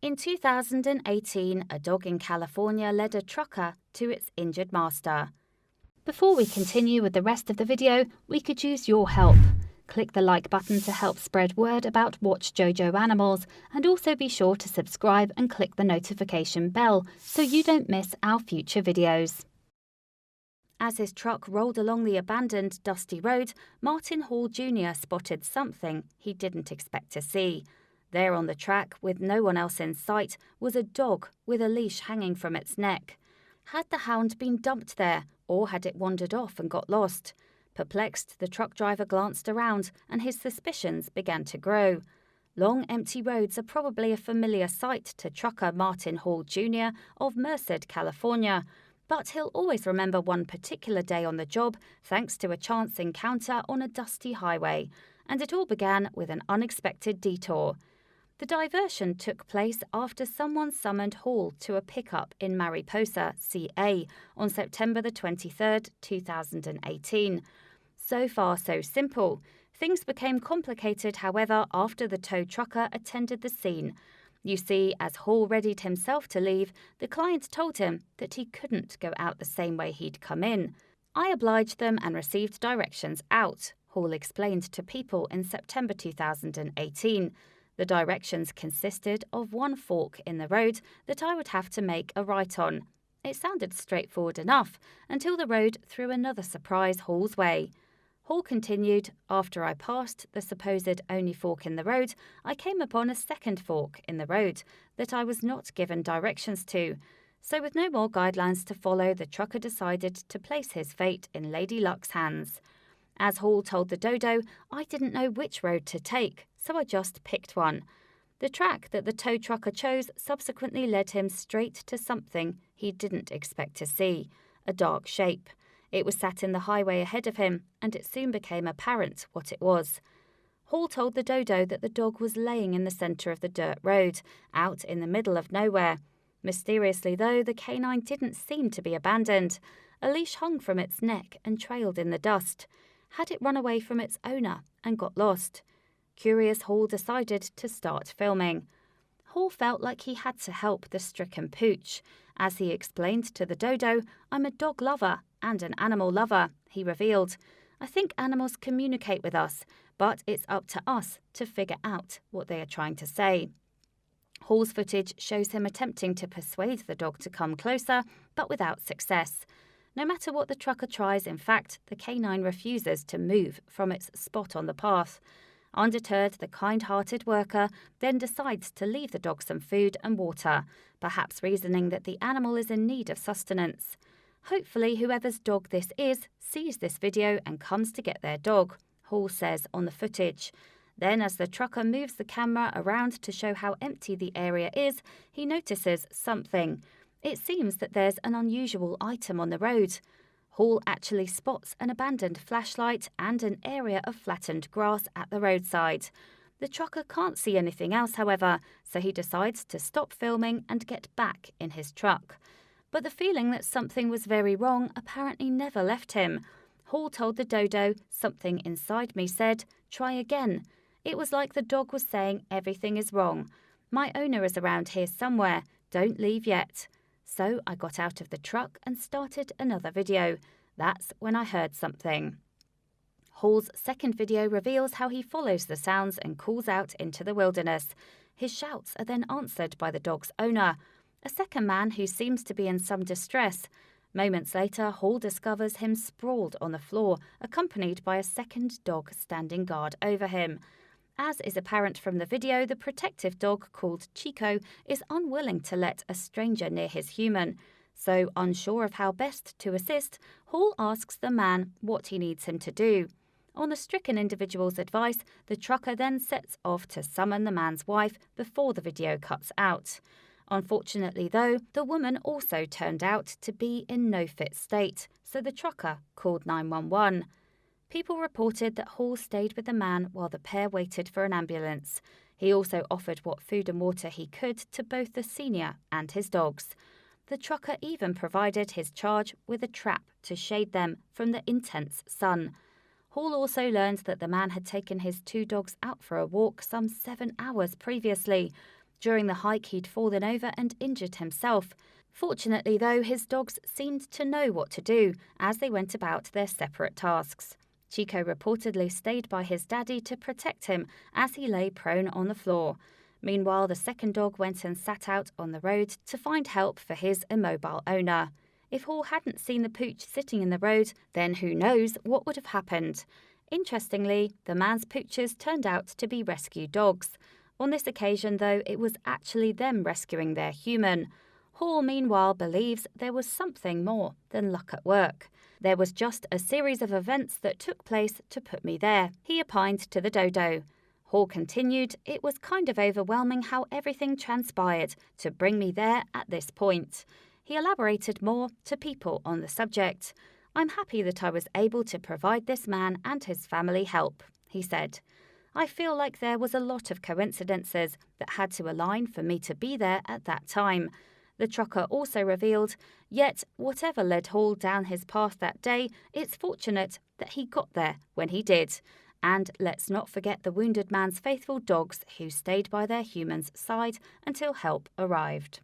In 2018, a dog in California led a trucker to its injured master. Before we continue with the rest of the video, we could use your help. Click the like button to help spread word about watchJojo animals, and also be sure to subscribe and click the notification bell so you don't miss our future videos. As his truck rolled along the abandoned, dusty road, Martin Hall Jr. spotted something he didn't expect to see. There on the track, with no one else in sight, was a dog with a leash hanging from its neck. Had the hound been dumped there, or had it wandered off and got lost? Perplexed, the truck driver glanced around, and his suspicions began to grow. Long, empty roads are probably a familiar sight to trucker Martin Hall Jr. of Merced, California. But he'll always remember one particular day on the job thanks to a chance encounter on a dusty highway. And it all began with an unexpected detour. The diversion took place after someone summoned Hall to a pickup in Mariposa, CA, on September the 23rd, 2018. So far, so simple. Things became complicated, however, after the tow trucker attended the scene. You see, as Hall readied himself to leave, the client told him that he couldn't go out the same way he'd come in. "I obliged them and received directions out," Hall explained to People in September 2018. The directions consisted of one fork in the road that I would have to make a right on. It sounded straightforward enough until the road threw another surprise Hall's way. Hall continued, "After I passed the supposed only fork in the road, I came upon a second fork in the road that I was not given directions to. So with no more guidelines to follow, the trucker decided to place his fate in Lady Luck's hands. As Hall told the Dodo, I didn't know which road to take, so I just picked one. The track that the tow trucker chose subsequently led him straight to something he didn't expect to see, a dark shape. It was sat in the highway ahead of him, and it soon became apparent what it was. Hall told the Dodo that the dog was laying in the centre of the dirt road, out in the middle of nowhere. Mysteriously, though, the canine didn't seem to be abandoned. A leash hung from its neck and trailed in the dust. Had it run away from its owner and got lost? Curious, Hall decided to start filming. Hall felt like he had to help the stricken pooch. As he explained to the Dodo, "I'm a dog lover and an animal lover," he revealed. "I think animals communicate with us, but it's up to us to figure out what they are trying to say." Hall's footage shows him attempting to persuade the dog to come closer, but without success. No matter what the trucker tries, in fact, the canine refuses to move from its spot on the path. Undeterred, the kind-hearted worker then decides to leave the dog some food and water, perhaps reasoning that the animal is in need of sustenance. Hopefully, whoever's dog this is sees this video and comes to get their dog, Hall says on the footage. Then, as the trucker moves the camera around to show how empty the area is, he notices something. It seems that there's an unusual item on the road. Hall actually spots an abandoned flashlight and an area of flattened grass at the roadside. The trucker can't see anything else, however, so he decides to stop filming and get back in his truck. But the feeling that something was very wrong apparently never left him. Hall told the Dodo, "Something inside me said, 'Try again.' It was like the dog was saying, 'Everything is wrong. My owner is around here somewhere. Don't leave yet.' So I got out of the truck and started another video. That's when I heard something." Hall's second video reveals how he follows the sounds and calls out into the wilderness. His shouts are then answered by the dog's owner, a second man who seems to be in some distress. Moments later, Hall discovers him sprawled on the floor, accompanied by a second dog standing guard over him. As is apparent from the video, the protective dog, called Chico, is unwilling to let a stranger near his human. So, unsure of how best to assist, Hall asks the man what he needs him to do. On the stricken individual's advice, the trucker then sets off to summon the man's wife before the video cuts out. Unfortunately, though, the woman also turned out to be in no fit state, so the trucker called 911. People reported that Hall stayed with the man while the pair waited for an ambulance. He also offered what food and water he could to both the senior and his dogs. The trucker even provided his charge with a trap to shade them from the intense sun. Hall also learned that the man had taken his two dogs out for a walk some 7 hours previously. During the hike, he'd fallen over and injured himself. Fortunately, though, his dogs seemed to know what to do as they went about their separate tasks. Chico reportedly stayed by his daddy to protect him as he lay prone on the floor. Meanwhile, the second dog went and sat out on the road to find help for his immobile owner. If Hall hadn't seen the pooch sitting in the road, then who knows what would have happened. Interestingly, the man's pooches turned out to be rescue dogs. On this occasion, though, it was actually them rescuing their human. Hall, meanwhile, believes there was something more than luck at work. There was just a series of events that took place to put me there, he opined to the Dodo. Hall continued, it was kind of overwhelming how everything transpired to bring me there at this point. He elaborated more to People on the subject. I'm happy that I was able to provide this man and his family help, he said. I feel like there was a lot of coincidences that had to align for me to be there at that time. The trucker also revealed, yet whatever led Hall down his path that day, it's fortunate that he got there when he did. And let's not forget the wounded man's faithful dogs who stayed by their human's side until help arrived.